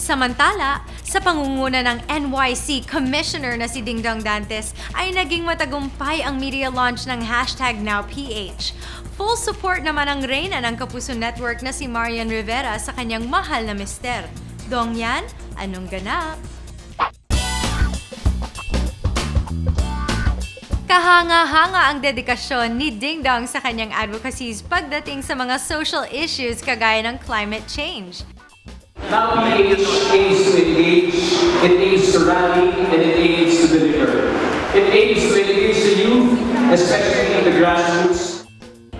Samantala, sa pangunguna ng NYC Commissioner na si Dingdong Dantes ay naging matagumpay ang media launch ng #NowPH. Full support naman ang reyna ng Kapuso Network na si Marian Rivera sa kanyang mahal na mister. Dongyan, anong ganap? Kahanga-hanga ang dedikasyon ni Dingdong sa kanyang advocacies pagdating sa mga social issues kagaya ng climate change. Now PH aims to engage, it aims to rally, and it aims to deliver. It aims to engage the youth, especially in the grassroots.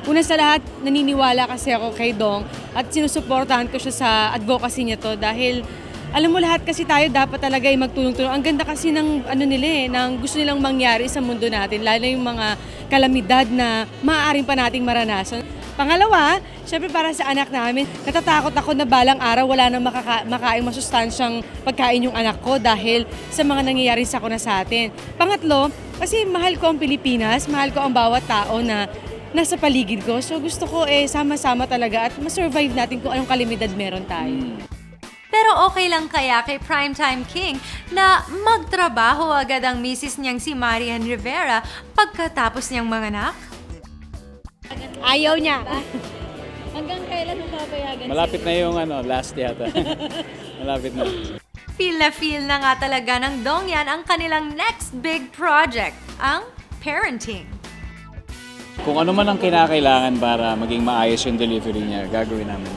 Una sa lahat, naniniwala kasi ako kay Dong at sinusuportahan ko siya sa advocacy niya to dahil alam mo lahat kasi tayo dapat talaga ay magtulong-tulong. Ang ganda kasi ng ng gusto nilang mangyari sa mundo natin, lalo yung mga kalamidad na maaaring pa nating maranasan. Pangalawa, syempre para sa anak namin, natatakot ako na balang araw wala nang makaing masustansyang pagkain yung anak ko dahil sa mga nangyayari sa atin. Pangatlo, kasi mahal ko ang Pilipinas, mahal ko ang bawat tao na nasa paligid ko. So gusto ko sama-sama talaga at ma-survive natin kung anong kalamidad meron tayo. Pero okay lang kaya kay Primetime King na magtrabaho agad ang misis niyang si Marian Rivera pagkatapos niyang manganak? Ayaw niya. Hanggang kailan mo papayagan? Malapit na yung last yata. Malapit na. Feel na nga talaga ng Dongyan ang kanilang next big project, ang parenting. Kung ano man ang kinakailangan para maging maayos yung delivery niya, gagawin namin.